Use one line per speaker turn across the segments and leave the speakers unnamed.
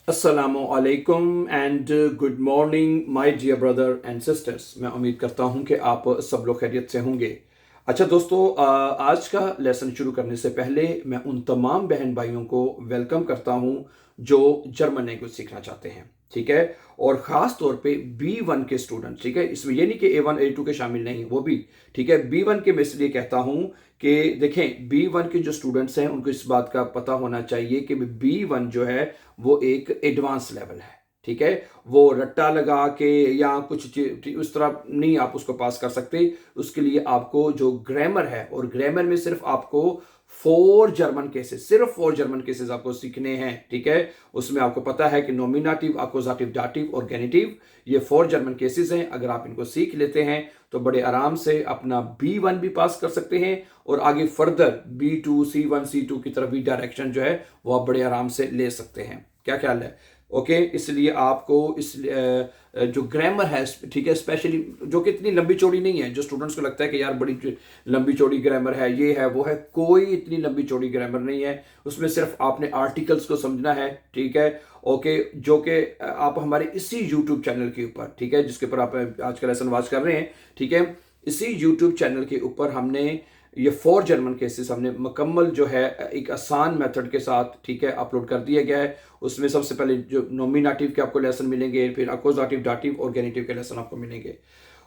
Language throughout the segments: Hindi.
अस्सलामुअलैकुम and good morning my dear brother and sisters. मैं उम्मीद करता हूं कि आप सब लोग खैरियत से होंगे। अच्छा दोस्तों, आज का लेसन शुरू करने से पहले मैं उन तमाम बहन भाइयों को वेलकम करता हूं जो जर्मन लैंग्वेज सीखना चाहते हैं, ठीक है। और ख़ास तौर पे B1 के स्टूडेंट, ठीक है। इसमें ये नहीं कि A1 A2 के शामिल नहीं, वो भी ठीक है। B1 के मैं इसलिए कहता हूं कि देखें, B1 के जो स्टूडेंट्स हैं उनको इस बात का पता होना चाहिए कि B1 जो है वो एक एडवांस लेवल है, ठीक है। वो रट्टा लगा के या कुछ उस तरह नहीं आप उसको पास कर सकते। उसके लिए आपको जो ग्रामर है, और ग्रामर में सिर्फ आपको सिर्फ 4 जर्मन केसेस आपको सीखने हैं, ठीक है। उसमें आपको पता है कि नॉमिनेटिव, अक्यूजेटिव, दाटिव और गेनिटिव, ये 4 जर्मन केसेस हैं। अगर आप इनको सीख लेते हैं तो बड़े आराम से अपना B1 भी पास कर सकते हैं और आगे फर्दर B2 C1 C2 की तरफ भी डायरेक्शन जो है वो आप बड़े आराम से ले सकते हैं। क्या ख्याल है? ओके, इसलिए आपको इस जो ग्रामर है, ठीक है, स्पेशली जो कि इतनी लंबी चौड़ी नहीं है। जो स्टूडेंट्स को लगता है कि यार बड़ी लंबी चौड़ी ग्रामर है, ये है वो है, कोई इतनी लंबी चौड़ी ग्रामर नहीं है। उसमें सिर्फ आपने आर्टिकल्स को समझना है, ठीक है। ओके, जो कि आप हमारे इसी यूट्यूब चैनल के ऊपर, ठीक है, जिसके ऊपर आप आज का लेसन वॉच कर रहे हैं, ठीक है, इसी यूट्यूब चैनल के ऊपर हमने ये 4 जर्मन केसेस हमने मुकम्मल जो है एक आसान मेथड के साथ, ठीक है, अपलोड कर दिया गया है। उसमें सबसे पहले जो नॉमिनेटिव के आपको लेसन मिलेंगे, फिर अक्यूजेटिव, दाटिव और गेनिटिव के लेसन आपको मिलेंगे।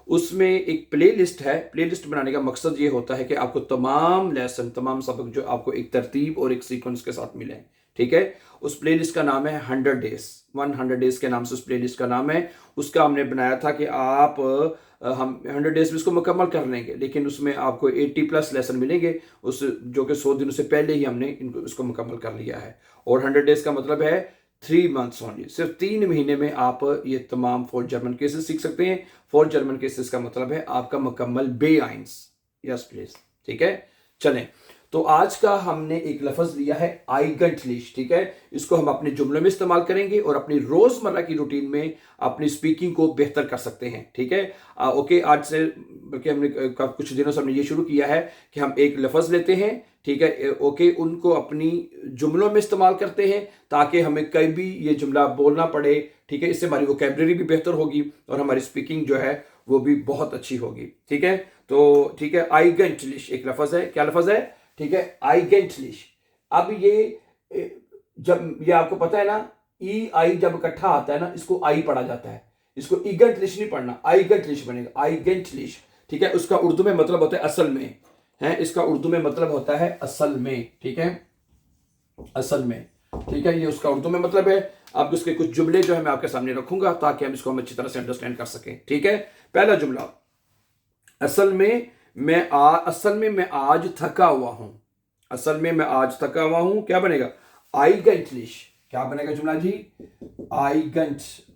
उसमें एक प्ले लिस्ट है। प्ले लिस्ट बनाने का मकसद ये होता है कि आपको तमाम लेसन, तमाम सबक जो आपको एक तरतीब और एक सीक्वेंस के साथ मिले, ठीक है। उस प्ले लिस्ट का नाम है 100 डेज, 100 डेज के नाम से उस प्ले लिस्ट का नाम है। उसका हमने बनाया था कि आप हम 100 डेज में इसको मुकम्मल कर लेंगे, लेकिन उसमें आपको 80+ लेसन मिलेंगे, उस जो कि 100 दिनों से पहले ही हमने इनको इसको मुकम्मल कर लिया है। और 100 डेज का मतलब है 3 मंथ्स ओनली, सिर्फ 3 महीने में आप ये तमाम 4 जर्मन केसेस सीख सकते हैं। 4 जर्मन केसेस का मतलब है आपका मुकम्मल B1। यस प्लीज, ठीक है। चलें, तो आज का हमने एक लफ्ज लिया है आइगेंटलिश, ठीक है। इसको हम अपने जुमलों में इस्तेमाल करेंगे और अपनी रोजमर्रा की रूटीन में अपनी स्पीकिंग को बेहतर कर सकते हैं, ठीक है। ओके, आज से बल्कि हमने कुछ दिनों से हमने ये शुरू किया है कि हम एक लफ्ज लेते हैं, ठीक है, ओके, उनको अपनी जुमलों में इस्तेमाल करते हैं ताकि हमें कहीं भी ये जुमला बोलना पड़े, ठीक है। इससे हमारी वोकैबुलरी भी बेहतर होगी और हमारी स्पीकिंग जो है वो भी बहुत अच्छी होगी, ठीक है। तो ठीक है, आइगेंटलिश एक लफ्ज है। क्या लफ्ज है? ठीक है, आइगेंटलिश। अब जब ये आपको पता है ना, ई आई जब इकट्ठा आता है ना, इसको आई पढ़ा जाता है। इसको ईगेंटलिश नहीं पढ़ना, आइगेंटलिश बनेगा, आइगेंटलिश, ठीक है। उसका उर्दू में मतलब होता है असल में, है, इसका उर्दू में मतलब होता है असल में, ठीक है, असल में, ठीक है। ये उसका उर्दू में मतलब है। अब उसके कुछ जुमले जो है मैं आपके सामने रखूंगा ताकि हम इसको अच्छी तरह से अंडरस्टैंड कर सकें, ठीक है। पहला जुमला, असल में मैं आज थका हुआ हूं। असल में मैं आज थका हुआ हूं, क्या बनेगा? आइगेंटलिश। क्या बनेगा जुमला जी?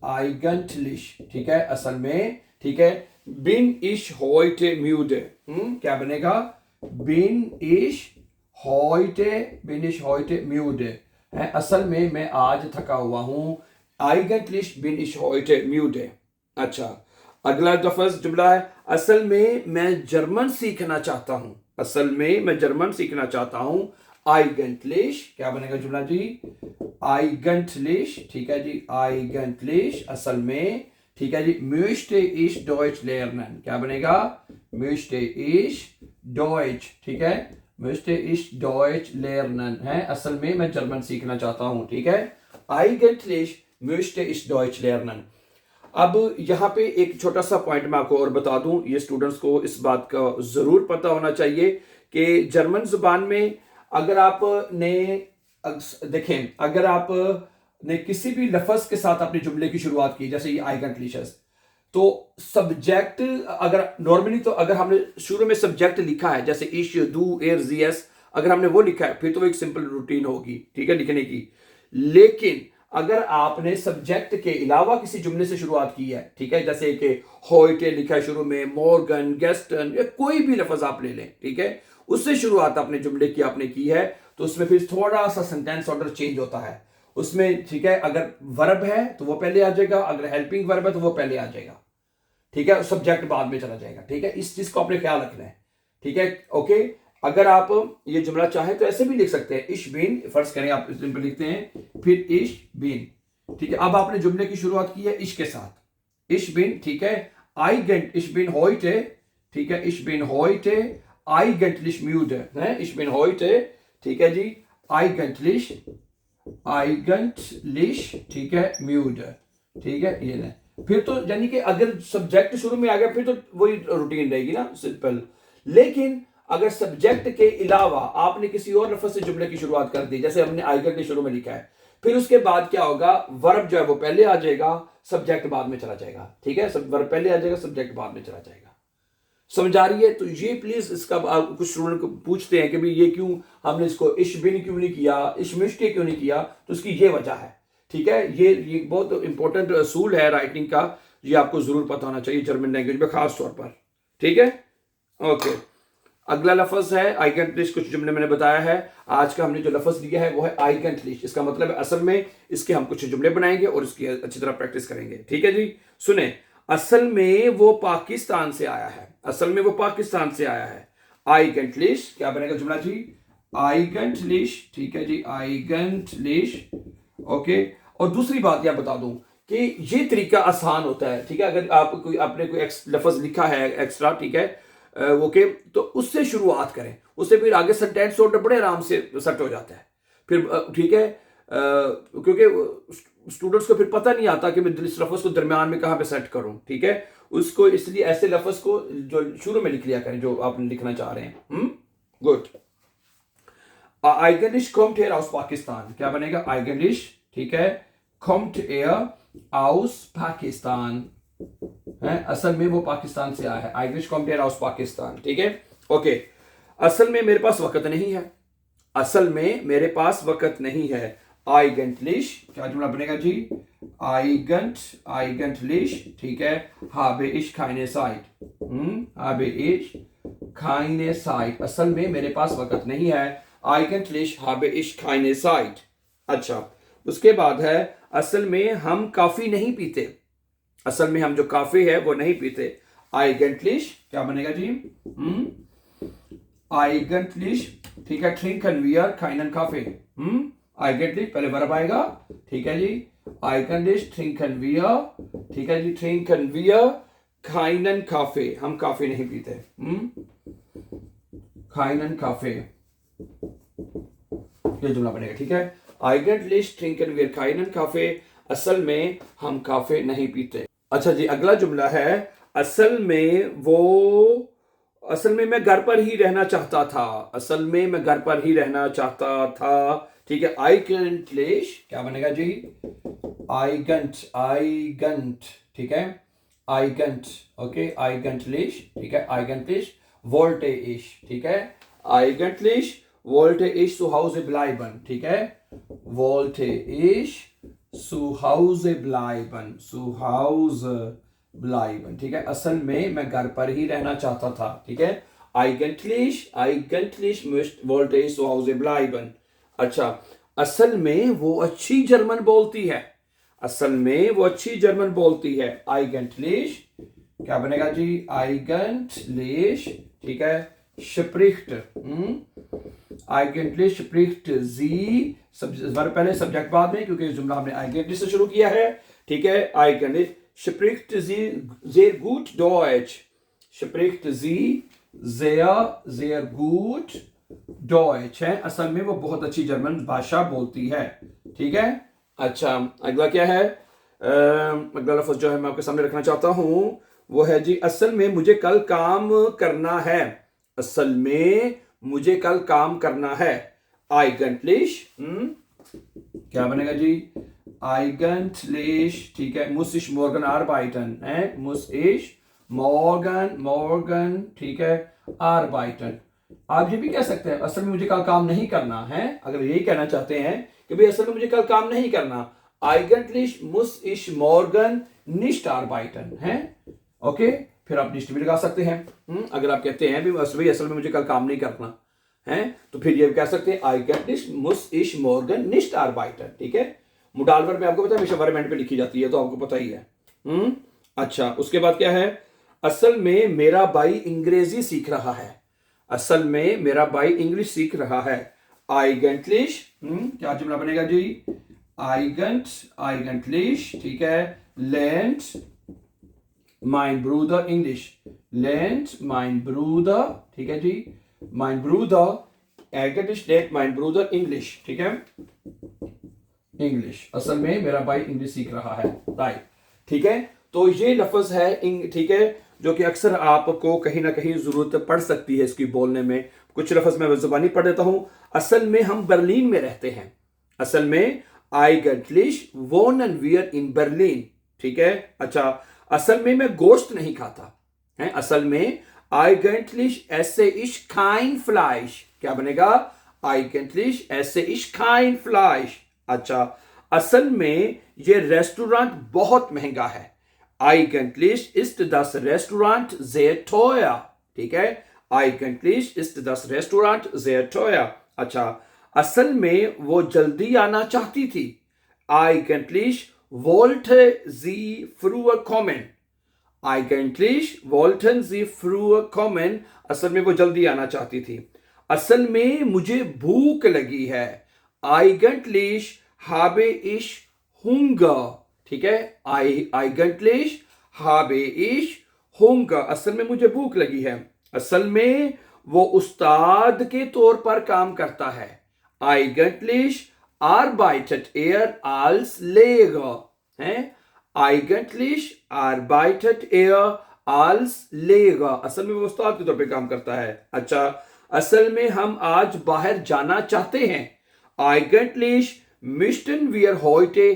आइगेंटलिश, ठीक है, असल में, ठीक है। बिन इश होइटे म्यूडे, क्या बनेगा? बिन इश होइटे म्यूडे है, असल में मैं आज थका हुआ हूं। आइगेंटलिश बिन इश होइटे म्यूडे। अच्छा, अगला लफ्ज जुमला है, असल में मैं जर्मन सीखना चाहता हूं। असल में मैं जर्मन सीखना चाहता हूं। आइगेंटलिश, क्या बनेगा जुमला जी? आइगेंटलिश, ठीक है जी, आइगेंटलिश, असल में, ठीक है जी। möchte ich Deutsch lernen, क्या बनेगा? möchte ich Deutsch, ठीक है, möchte ich Deutsch lernen है, असल में मैं जर्मन सीखना चाहता हूं, ठीक है। आइगेंटलिश möchte ich Deutsch lernen। अब यहाँ पे एक छोटा सा पॉइंट मैं आपको और बता दूं, ये स्टूडेंट्स को इस बात का जरूर पता होना चाहिए कि जर्मन जुबान में अगर आप ने देखें, अगर आप ने किसी भी लफ्ज के साथ अपने जुमले की शुरुआत की, जैसे ये आइगेंटलिशस, तो सब्जेक्ट अगर नॉर्मली, तो अगर हमने शुरू में सब्जेक्ट लिखा है, जैसे इश, दू, एर, जीएस, अगर हमने वो लिखा है फिर तो वो एक सिंपल रूटीन होगी, ठीक है, लिखने की। लेकिन अगर आपने सब्जेक्ट के अलावा किसी जुमले से शुरुआत की है, ठीक है, जैसे कि होइटे लिखा है शुरू में, मॉर्गन, गेस्टन, या कोई भी लफ्ज आप ले लें, ठीक है, उससे शुरुआत अपने जुमले की आपने की है, तो उसमें फिर थोड़ा सा सेंटेंस ऑर्डर चेंज होता है उसमें, ठीक है। अगर वर्ब है तो वो पहले आ जाएगा, अगर हेल्पिंग वर्ब है तो वो पहले आ जाएगा, ठीक है, सब्जेक्ट बाद में चला जाएगा, ठीक है। इस चीज को आपने ख्याल रखना है, ठीक है, ओके। अगर आप ये जुमला चाहें तो ऐसे भी लिख सकते हैं, इश बिन, फर्ज करें आप सिंपल लिखते हैं, फिर इश बिन, ठीक है, अब आपने जुमले की शुरुआत की है इश के साथ, इश बिन, ठीक है, आइगेंट इश बिन होइटे, ठीक है, इश बिन होइटे आइगेंटलिश म्यूड है, इश बिन होइटे, ठीक है जी, आइगेंटलिश, आइगेंटलिश, ठीक है, म्यूड, ठीक है, ये ना। फिर तो यानी कि अगर सब्जेक्ट शुरू में आ गया फिर तो वही रूटीन रहेगी ना, सिंपल। लेकिन अगर सब्जेक्ट के अलावा आपने किसी और लफ्ज से जुमले की शुरुआत कर दी, जैसे हमने आइगन के शुरू में लिखा है, फिर उसके बाद क्या होगा, वर्ब जो है वो पहले आ जाएगा, सब्जेक्ट बाद में चला जाएगा, ठीक है, सब वर्ब पहले आ जाएगा, सब्जेक्ट बाद में चला जाएगा। समझ आ रही है? तो ये प्लीज इसका कुछ स्टूडेंट को पूछते हैं कि भाई ये क्यों हमने इसको इशबिन क्यों नहीं किया, इशमिश्के क्यों नहीं किया, तो उसकी ये वजह है, ठीक है। ये बहुत इंपॉर्टेंट असूल है राइटिंग का, ये आपको जरूर पता होना चाहिए जर्मन लैंग्वेज में खास तौर पर, ठीक है। ओके, अगला लफ्ज है आइगेंटलिश। कुछ जुमले मैंने बताया है, आज का हमने जो लफ्ज लिया है वो है आइगेंटलिश। इसका मतलब है असल में इसके हम कुछ जुमले बनाएंगे और इसकी अच्छी तरह प्रैक्टिस करेंगे, ठीक है जी। सुने, असल में वो पाकिस्तान से आया है, असल में वो पाकिस्तान से आया है। आइगेंटलिश क्या बनेगा जुमला जी, आइगेंटलिश, ठीक है जी, आइगेंटलिश, ओके। और दूसरी बात यह बता दूं कि ये तरीका आसान होता है, ठीक है। अगर आपने कोई लफ्ज लिखा है एक्स्ट्रा, ठीक है, ओके, तो उससे शुरुआत करें, उससे फिर आगे सेंटेंस ऑर्डर बड़े आराम से सेट हो जाता है फिर, ठीक है। क्योंकि स्टूडेंट्स को फिर पता नहीं आता कि मैं इस लफ्ज को दरमियान में कहाँ पे सेट करूं, ठीक है। उसको इसलिए ऐसे लफ्ज को जो शुरू में लिख लिया करें जो आप लिखना चाह रहे हैं। गुड। आइगेंटलिश कॉम्ट एयर आउस पाकिस्तान, क्या बनेगा, आइगेंटलिश, ठीक है, कॉम्ट एयर आउस पाकिस्तान है, असल में वो पाकिस्तान से आया है। आइगेंटलिश कॉम्ट एयर आउस पाकिस्तान, ठीक है, ओके। असल में मेरे पास वक्त नहीं है, असल में मेरे पास वक्त नहीं है। आइगेंटलिश क्या जुमला बनेगा जी, आइगेंटलिश, ठीक है, habe ich keine Zeit, habe ich keine Zeit, असल में मेरे पास वक्त नहीं है। आइगेंटलिश habe ich keine Zeit। अच्छा, उसके बाद है असल में हम काफी नहीं पीते, असल में हम जो काफी है वो नहीं पीते। आइगेंटलिश क्या बनेगा जी, आइगेंटलिश, ठीक है, trinken wir keinen Kaffee, आइगेंटलिश पहले वर्ब आएगा, ठीक है जी, आइगेंटलिश trinken wir, ठीक है जी, trinken wir keinen Kaffee, हम काफी नहीं पीते, keinen Kaffee, ये जुमला बनेगा, ठीक है। आइगेंटलिश trinken wir keinen Kaffee, असल में हम काफी नहीं पीते। अच्छा जी, अगला जुमला है असल में मैं घर पर ही रहना चाहता था, असल में मैं घर पर ही रहना चाहता था, ठीक है। आइगेंटलिश क्या बनेगा जी, आइगेंट, ठीक है, आइगेंट, ओके, आइगेंटलिश, ठीक है, आइगेंटलिश wollte ich, ठीक है, आइगेंटलिश wollte ich zu Hause bleiben, ठीक है, wollte ich zu Hause bleiben, zu Hause bleiben, ठीक है, असल में मैं घर पर ही रहना चाहता था, ठीक है। आइगेंटलिश wollte ich zu Hause bleiben। अच्छा, असल में वो अच्छी जर्मन बोलती है, असल में वो अच्छी जर्मन बोलती है। आइगेंटलिश क्या बनेगा जी, आइगेंटलिश, ठीक है, spricht, आइगेंटलिश spricht sie, वर्ब पहले सब्जेक्ट बाद में, क्योंकि जुमला हमने आइगेंटलिश से शुरू किया है, ठीक है। आइगेंटलिश spricht sie sehr gut Deutsch, spricht sie sehr gut Deutsch है, असल में वो बहुत अच्छी जर्मन भाषा बोलती है, ठीक है। अच्छा, अगला क्या है, अगला लफ्ज जो है मैं आपके सामने रखना चाहता हूं वो है जी, असल में मुझे कल काम करना है, असल में मुझे कल काम करना है। आइगेंटलिश क्या बनेगा जी, आइगेंटलिश, ठीक है, muss ich morgen arbeiten है, muss ich morgen, ठीक है, arbeiten। आप ये भी कह सकते हैं असल में मुझे कल काम नहीं करना है, अगर यही कहना चाहते हैं कि भाई असल में मुझे कल काम नहीं करना, आइगेंटलिश muss ich morgen nicht arbeiten है, ओके। फिर आप निश्चित भी लगा सकते हैं। अगर आप कहते हैं भी असल में मुझे कल काम नहीं करना है, तो फिर ये कह सकते हैं आइगेंटलिश muss ich morgen nicht arbeiten, ठीक है। मोडाल वर्ब में आपको पता है हमेशा वर्ब एंड पे लिखी जाती है, तो आपको पता ही है। अच्छा, उसके बाद क्या है, असल में मेरा भाई अंग्रेजी सीख रहा है, असल में मेरा भाई इंग्लिश सीख रहा है। आइगेंटलिश क्या जुमला बनेगा जी, eigentlich, ठीक है, lernt mein Bruder English, lernt mein Bruder, ठीक है जी, mein Bruder, eigentlich lernt mein Bruder English, ठीक है, इंग्लिश, असल में मेरा भाई इंग्लिश सीख रहा है, राइट, ठीक है। तो ये लफ्ज है ठीक है, जो कि अक्सर आपको कहीं ना कहीं जरूरत पड़ सकती है इसकी बोलने में। कुछ लफ्ज मैं जुबानी पढ़ देता हूं। असल में हम बर्लिन में रहते हैं, असल में eigentlich wohnen wir in Berlin, ठीक है। अच्छा, असल में मैं गोश्त नहीं खाता है, असल में eigentlich esse ich kein Fleisch, क्या बनेगा, eigentlich esse ich kein Fleisch। अच्छा, असल में ये रेस्टोरेंट बहुत महंगा है, eigentlich ist das Restaurant sehr teuer, ठीक है, eigentlich ist das Restaurant sehr teuer। अच्छा, असल में वो जल्दी आना चाहती थी, eigentlich wollte sie früher kommen, eigentlich wollten sie früher kommen, असल में वो जल्दी आना चाहती थी। असल में मुझे भूख लगी है, eigentlich habe ich Hunger, ठीक है, eigentlich habe ich Hunger, असल में मुझे भूख लगी है। असल में वो उस्ताद के तौर पर काम करता है, eigentlich arbeitet als Lehrer, है, eigentlich arbeitet als Lehrer, असल में वो उस्ताद के तौर पर काम करता है। अच्छा, असल में हम आज बाहर जाना चाहते हैं, eigentlich möchten wir heute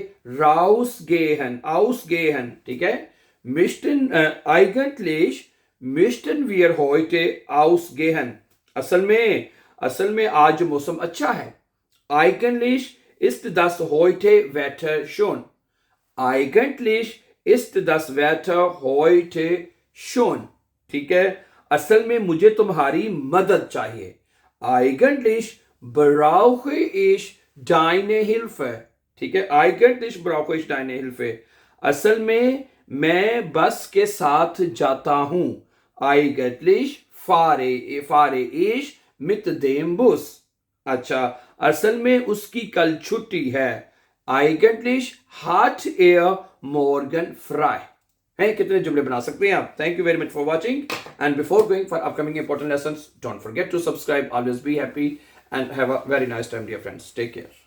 ausgehen, ठीक है, eigentlich möchten wir heute ausgehen, असल में आज मौसम अच्छा है, eigentlich ist das heute Wetter schön, eigentlich ist das Wetter heute schön, ठीक है। असल में मुझे तुम्हारी मदद चाहिए, eigentlich brauche ich deine Hilfe, ठीक है, eigentlich brauche ich deine Hilfe। असल में मैं बस के साथ जाता हूं, eigentlich fahre ich mit dem Bus। अच्छा, असल में उसकी कल छुट्टी है, eigentlich hat morgen frei। है, कितने जुमले बना सकते हैं आप। Thank you very much for watching, and before going for upcoming important lessons, don't forget to subscribe, always be happy and have a very nice time dear friends, take care.